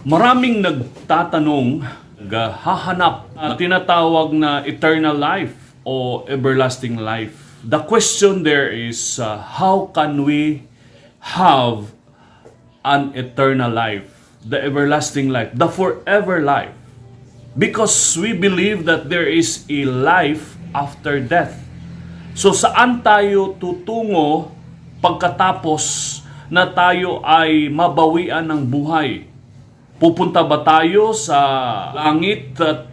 Maraming nagtatanong, hahanap at tinatawag na eternal life o everlasting life. The question there is, how can we have an eternal life, the everlasting life, the forever life? Because we believe that there is a life after death. So saan tayo tutungo pagkatapos na tayo ay mabawian ng buhay? Pupunta ba tayo sa langit at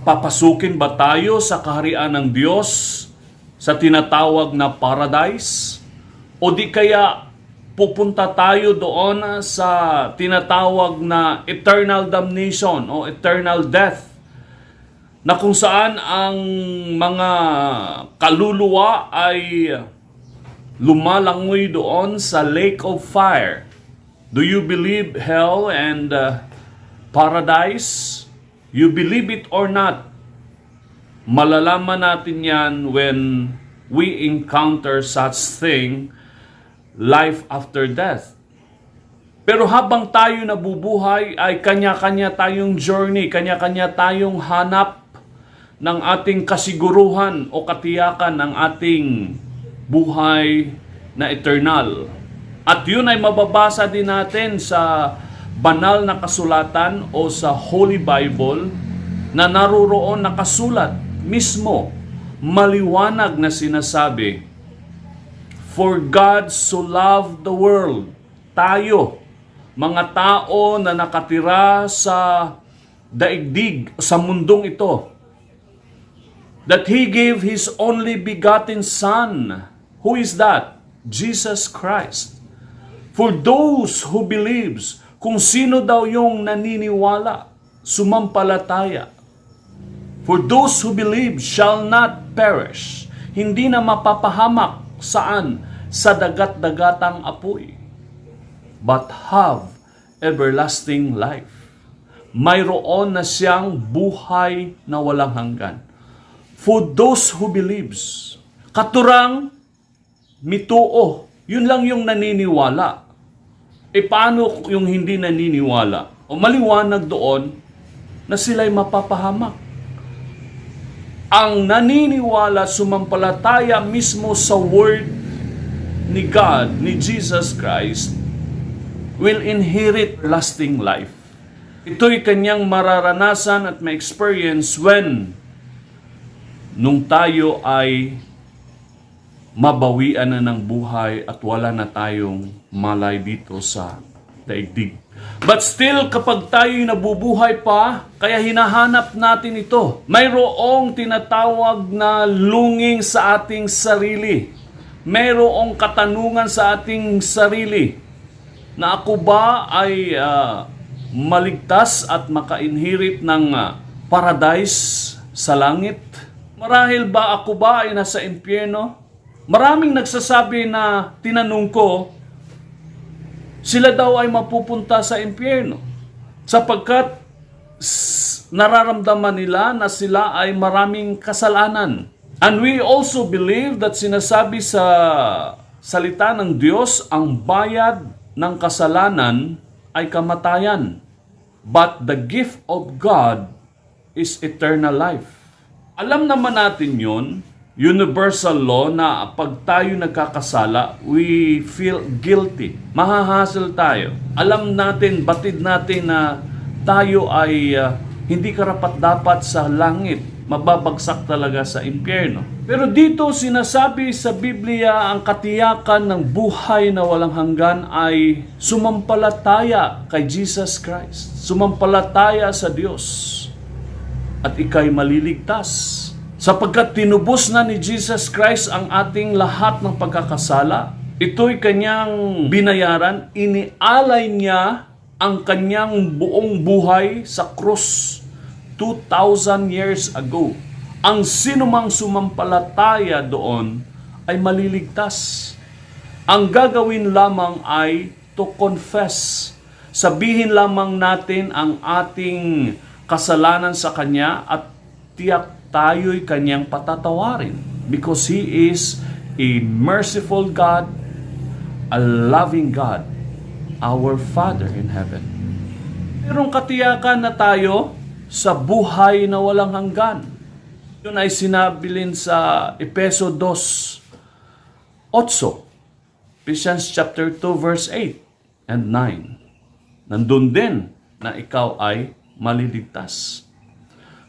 papasukin ba tayo sa kaharian ng Diyos sa tinatawag na paradise? O di kaya pupunta tayo doon sa tinatawag na eternal damnation o eternal death, na kung saan ang mga kaluluwa ay lumalangoy doon sa lake of fire. Do you believe hell and paradise? You believe it or not? Malalaman natin yan when we encounter such thing, life after death. Pero habang tayo nabubuhay ay kanya-kanya tayong journey, kanya-kanya tayong hanap ng ating kasiguruhan o katiyakan ng ating buhay na eternal. At yun ay mababasa din natin sa banal na kasulatan o sa Holy Bible na naruroon nakasulat mismo, maliwanag na sinasabi, "For God so loved the world," tayo, mga tao na nakatira sa daigdig, sa mundong ito, that He gave His only begotten Son. Who is that? Jesus Christ. For those who believes, kung sino daw yung naniniwala, sumampalataya. For those who believe shall not perish. Hindi na mapapahamak. Saan? Sa dagat-dagatang apoy. But have everlasting life. Mayroon na siyang buhay na walang hanggan. For those who believes. Katurang mituo. Yun lang yung naniniwala. E paano yung hindi naniniwala? O maliwanag doon na sila'y mapapahamak. Ang naniniwala, sumampalataya mismo sa word ni God, ni Jesus Christ, will inherit lasting life. Ito'y kanyang mararanasan at ma-experience when nung tayo ay mabawian na ng buhay at wala na tayong malay dito sa daigdig. But still, kapag tayo'y nabubuhay pa, kaya hinahanap natin ito. Mayroong tinatawag na lunging sa ating sarili. Mayroong katanungan sa ating sarili na ako ba ay maligtas at maka-inherit ng paradise sa langit? Marahil ba ako ba ay nasa impyerno? Maraming nagsasabi na tinanong ko, sila daw ay mapupunta sa impyerno sapagkat nararamdaman nila na sila ay maraming kasalanan. And we also believe that sinasabi sa salita ng Diyos, ang bayad ng kasalanan ay kamatayan. But the gift of God is eternal life. Alam naman natin yun, universal law na pag tayo nagkakasala, we feel guilty. Mahahasel tayo. Alam natin, batid natin na tayo ay hindi karapat-dapat sa langit. Mababagsak talaga sa impyerno. Pero dito sinasabi sa Biblia, ang katiyakan ng buhay na walang hanggan ay sumampalataya kay Jesus Christ. Sumampalataya sa Diyos. At ika'y maliligtas. Sapagkat tinubos na ni Jesus Christ ang ating lahat ng pagkakasala, ito'y kanyang binayaran, inialay niya ang kanyang buong buhay sa krus 2,000 years ago. Ang sinumang sumampalataya doon ay maliligtas. Ang gagawin lamang ay to confess. Sabihin lamang natin ang ating kasalanan sa Kanya at tiyak tayo'y Kanyang patatawarin. Because He is a merciful God, a loving God, our Father in heaven. Merong katiyakan na tayo sa buhay na walang hanggan. Yun ay sinabi din sa Efeso 2:8. Ephesians chapter 2 verse 8 and 9. Nandun din na ikaw ay maliligtas.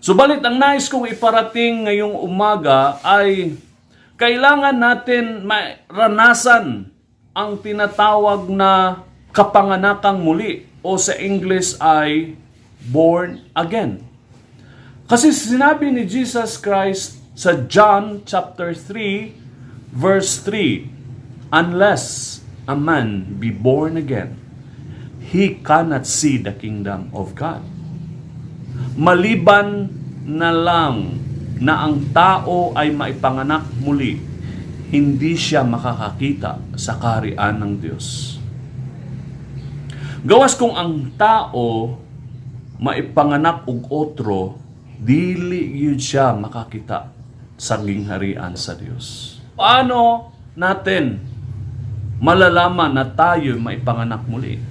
Subalit ang nais kong iparating ngayong umaga ay kailangan natin maranasan ang tinatawag na kapanganakang muli o sa English ay born again. Kasi sinabi ni Jesus Christ sa John chapter 3 verse 3, unless a man be born again, he cannot see the kingdom of God. Maliban na lang na ang tao ay maipanganak muli, hindi siya makakakita sa kaharian ng Diyos. Gawas kung ang tao maipanganak og otro, dili yun siya makakita sa gingharian sa Diyos. Paano natin malalaman na tayo maipanganak muli?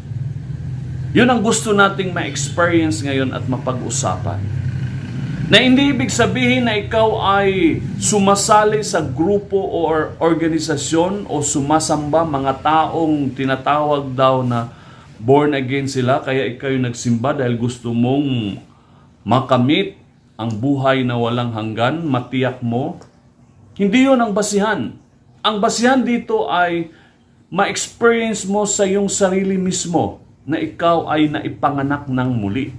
Yun ang gusto nating ma-experience ngayon at mapag-usapan. Na hindi ibig sabihin na ikaw ay sumasali sa grupo or organisasyon o sumasamba mga taong tinatawag daw na born again sila, kaya ikaw yung nagsimba dahil gusto mong makamit ang buhay na walang hanggan, matiyak mo. Hindi yun ang basihan. Ang basihan dito ay ma-experience mo sa iyong sarili mismo na ikaw ay naipanganak ng muli.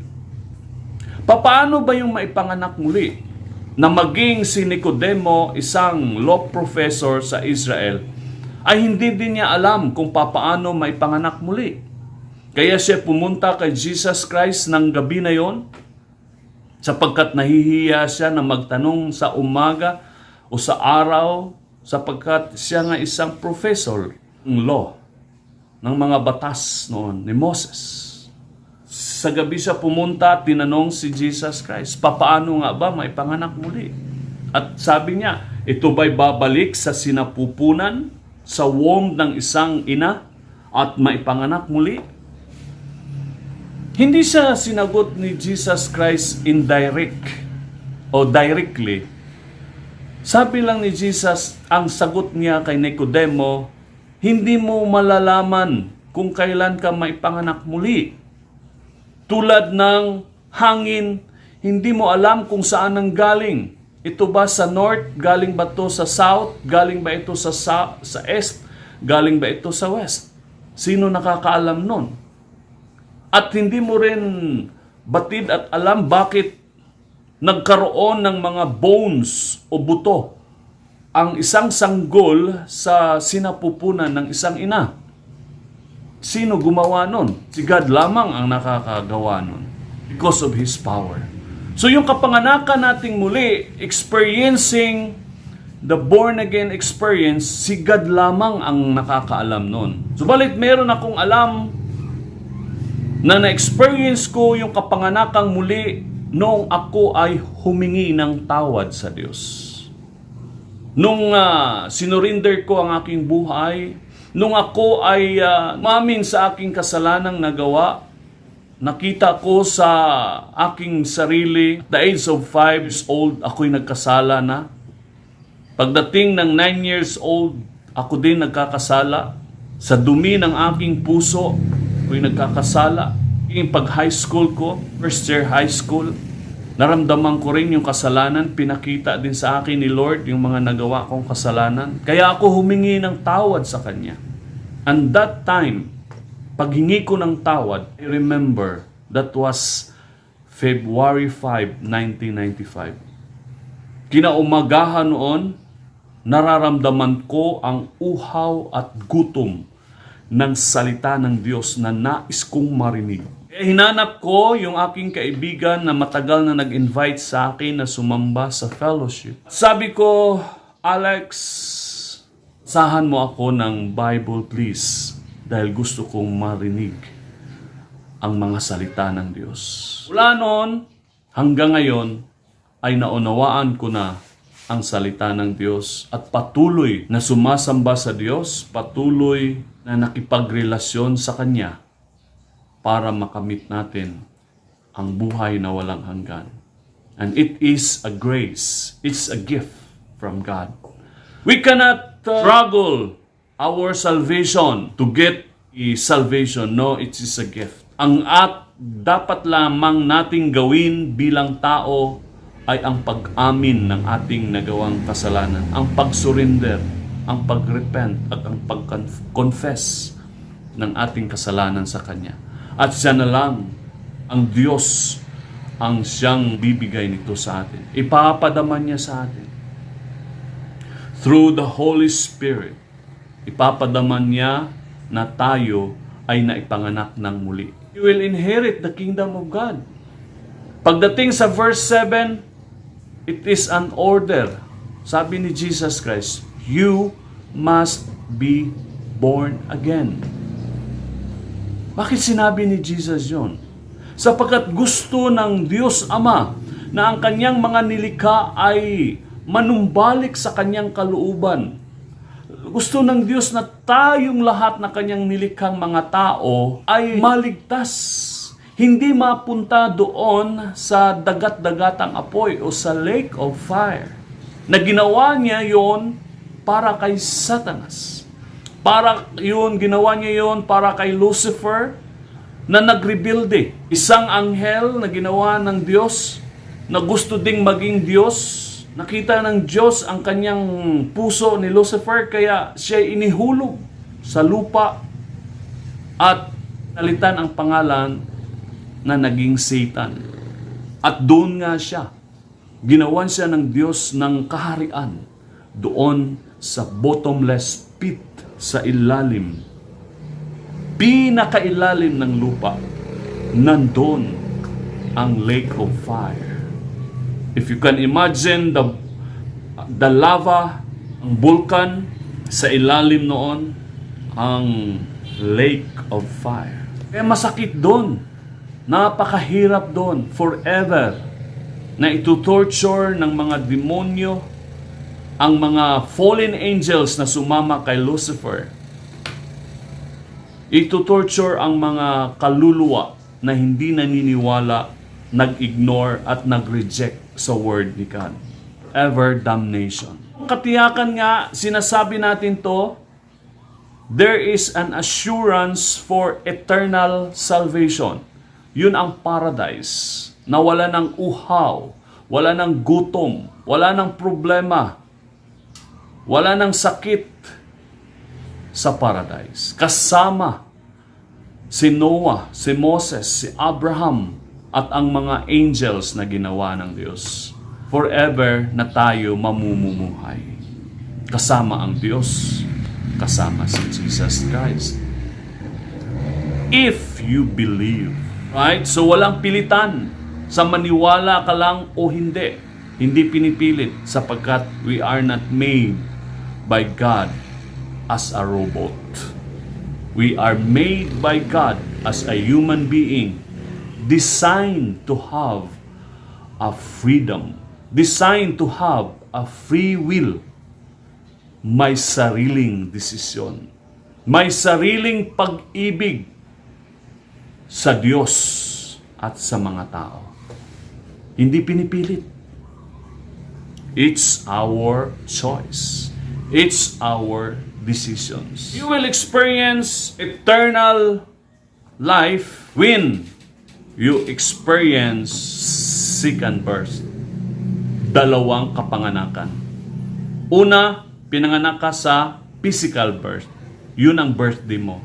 Paano ba yung maipanganak muli? Na maging si Nicodemo, isang law professor sa Israel, ay hindi din niya alam kung paano maipanganak muli. Kaya siya pumunta kay Jesus Christ ng gabi na yon, sapagkat nahihiya siya na magtanong sa umaga o sa araw, sapagkat siya nga isang professor ng law, ng mga batas noon ni Moses. Sa gabi siya pumunta, tinanong si Jesus Christ, papaano nga ba maipanganak muli? At sabi niya, ito ba'y babalik sa sinapupunan, sa womb ng isang ina, at maipanganak muli? Hindi siya sinagot ni Jesus Christ indirect o directly. Sabi lang ni Jesus, ang sagot niya kay Nicodemo, hindi mo malalaman kung kailan ka maipanganak muli. Tulad ng hangin, hindi mo alam kung saan ang galing. Ito ba sa north? Galing ba ito sa south? Galing ba ito sa east? Galing ba ito sa west? Sino nakakaalam nun? At hindi mo rin batid at alam bakit nagkaroon ng mga bones o buto ang isang sanggol sa sinapupunan ng isang ina. Sino gumawa nun? Si God lamang ang nakakagawa nun because of His power. So yung kapanganakan nating muli, experiencing the born again experience, si God lamang ang nakakaalam nun. Subalit meron akong alam na na-experience ko yung kapanganakang muli noong ako ay humingi ng tawad sa Diyos. Nung sinurinder ko ang aking buhay, nung ako ay umamin sa aking kasalanang nagawa, nakita ko sa aking sarili, the age of 5 years old, ako'y nagkasala na. Pagdating ng 9 years old, ako din nagkakasala. Sa dumi ng aking puso, ako'y nagkakasala. Yung pag-high school ko, first year high school, naramdaman ko rin yung kasalanan. Pinakita din sa akin ni Lord yung mga nagawa kong kasalanan. Kaya ako humingi ng tawad sa Kanya. And that time, paghingi ko ng tawad, I remember, that was February 5, 1995. Kinaumagahan noon, nararamdaman ko ang uhaw at gutom ng salita ng Diyos na nais kong marinig. Hinanap ko yung aking kaibigan na matagal na nag-invite sa akin na sumamba sa fellowship. Sabi ko, Alex, sahan mo ako ng Bible please, dahil gusto kong marinig ang mga salita ng Diyos. Mula noon hanggang ngayon ay naunawaan ko na ang salita ng Diyos at patuloy na sumasamba sa Diyos, patuloy na nakipagrelasyon sa Kanya para makamit natin ang buhay na walang hanggan. And it is a grace. It's a gift from God. We cannot struggle our salvation to get salvation. No, it is a gift. Ang dapat lamang nating gawin bilang tao ay ang pag-amin ng ating nagawang kasalanan, ang pag-surrender, ang pag-repent at ang pag-confess ng ating kasalanan sa Kanya. At siya na lang, ang Diyos, ang siyang bibigay nito sa atin. Ipapadaman niya sa atin. Through the Holy Spirit, ipapadaman niya na tayo ay naipanganak ng muli. You will inherit the kingdom of God. Pagdating sa verse 7, it is an order. Sabi ni Jesus Christ, you must be born again. Bakit sinabi ni Jesus yon? Sapagkat gusto ng Diyos Ama na ang kanyang mga nilikha ay manumbalik sa kanyang kalooban. Gusto ng Diyos na tayong lahat na kanyang nilikhang mga tao ay maligtas. Hindi mapunta doon sa dagat-dagatang apoy o sa lake of fire. Na ginawa niya yon para kay Satanas. Ginawa niya yon para kay Lucifer na nag-rebuild. Isang anghel na ginawa ng Diyos na gusto ding maging Diyos. Nakita ng Diyos ang kanyang puso ni Lucifer kaya siya inihulog sa lupa at nalitan ang pangalan na naging Satan. At doon nga siya. Ginawan siya ng Diyos ng kaharian doon sa bottomless pit, sa ilalim, pinakailalim ng lupa. Nandun ang lake of fire. If you can imagine the lava, ang vulkan, sa ilalim noon, ang lake of fire. Kaya masakit doon. Napakahirap doon. Forever. Na itutorture ng mga demonyo ang mga fallen angels na sumama kay Lucifer. Itutorture ang mga kaluluwa na hindi naniniwala, nag-ignore at nag-reject sa word ni God. Ever damnation. Katiyakan nga, sinasabi natin to, there is an assurance for eternal salvation. Yun ang paradise, na wala ng uhaw, wala ng gutom, wala ng problema, wala ng sakit sa paradise. Kasama si Noah, si Moses, si Abraham, at ang mga angels na ginawa ng Diyos. Forever na tayo mamumumuhay. Kasama ang Diyos, kasama si Jesus Christ. If you believe. Right? So walang pilitan sa maniwala ka lang o hindi. Hindi pinipilit sapagkat we are not made by God as a robot. We are made by God as a human being, designed to have a freedom, designed to have a free will. May sariling desisyon, may sariling pag-ibig sa Diyos at sa mga tao. Hindi pinipilit. It's our choice. It's our decisions. You will experience eternal life when you experience second birth. Dalawang kapanganakan. Una, pinanganak ka sa physical birth. Yun ang birthday mo.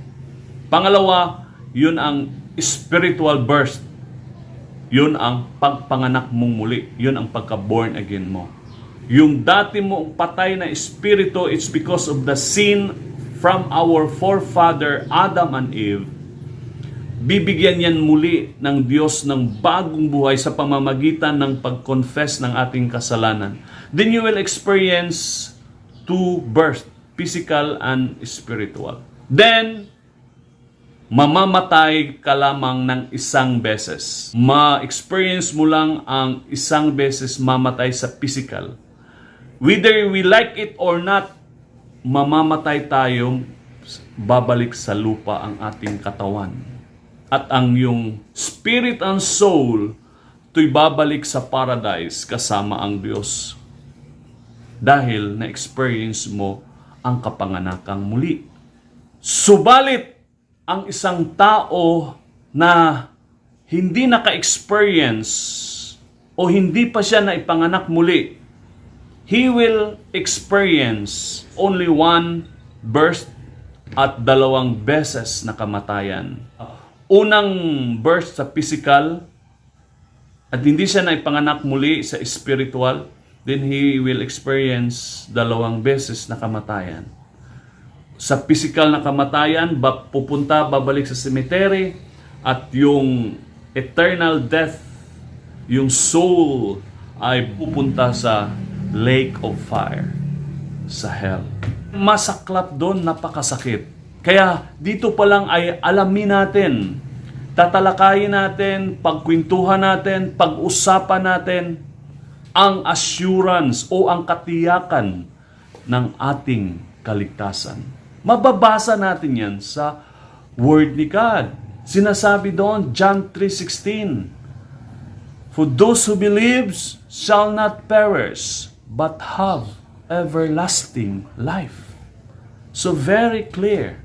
Pangalawa, yun ang spiritual birth. Yun ang pagpanganak mong muli. Yun ang pagka-born again mo. Yung dati mong patay na espiritu, it's because of the sin from our forefather Adam and Eve. Bibigyan yan muli ng Diyos ng bagong buhay sa pamamagitan ng pag-confess ng ating kasalanan. Then you will experience two births, physical and spiritual. Then, mamamatay ka lamang ng isang beses. Ma-experience mo lang ang isang beses mamatay sa physical. Whether we like it or not, mamamatay tayo, babalik sa lupa ang ating katawan. At ang iyong spirit and soul, to'y babalik sa paradise kasama ang Diyos. Dahil na-experience mo ang kapanganakang muli. Subalit, ang isang tao na hindi naka-experience o hindi pa siya na ipanganak muli, he will experience only one birth at 2 beses na kamatayan. Unang birth sa physical at hindi siya na ipanganak muli sa spiritual, then he will experience 2 beses na kamatayan. Sa physical na kamatayan, babalik sa cemetery, at yung eternal death, yung soul ay pupunta sa lake of fire, sa hell. Masaklap doon, napakasakit. Kaya dito pa lang ay alamin natin, tatalakayin natin, pagkwentuhan natin, pag-usapan natin ang assurance o ang katiyakan ng ating kaligtasan. Mababasa natin yan sa Word ni God. Sinasabi doon, John 3:16, "For those who believes shall not perish, but have everlasting life." So very clear.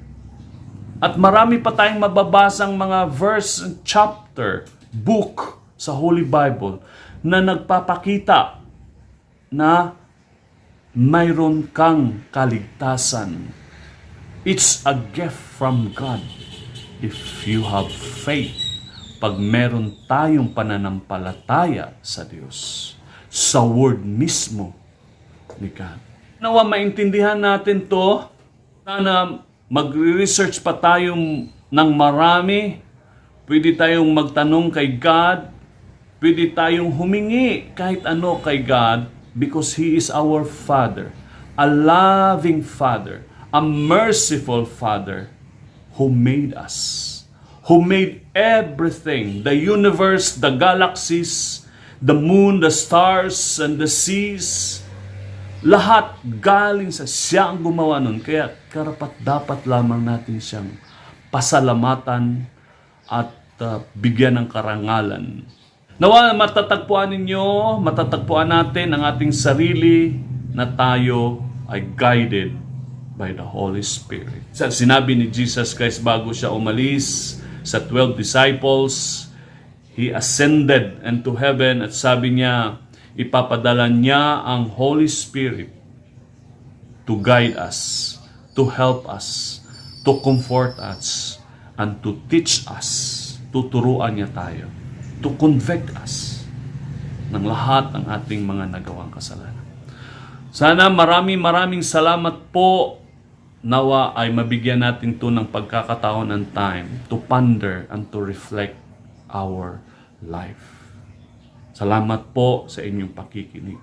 At marami pa tayong mababasang mga verse, chapter, book sa Holy Bible na nagpapakita na mayroon kang kaligtasan. It's a gift from God if you have faith. Pag meron tayong pananampalataya sa Diyos, sa Word mismo ni God. Nawa maintindihan natin to, sana magre-research pa tayong ng marami, pwede tayong magtanong kay God, pwede tayong humingi kahit ano kay God because He is our Father, a loving Father, a merciful Father who made us, who made everything, the universe, the galaxies, the moon, the stars, and the seas. Lahat galing sa siya ang gumawa nun. Kaya karapat dapat lamang natin siyang pasalamatan at bigyan ng karangalan. Nawa matatagpuan ninyo, matatagpuan natin ang ating sarili na tayo ay guided by the Holy Spirit. Sinabi ni Jesus Christ bago siya umalis sa 12 disciples, He ascended into heaven at sabi niya, ipapadala niya ang Holy Spirit to guide us, to help us, to comfort us, and to teach us. Tuturuan niya tayo, to convict us ng lahat ng ating mga nagawang kasalanan. Sana maraming salamat po. Nawa ay mabigyan natin to ng pagkakataon and time to ponder and to reflect our life. Salamat po sa inyong pakikinig.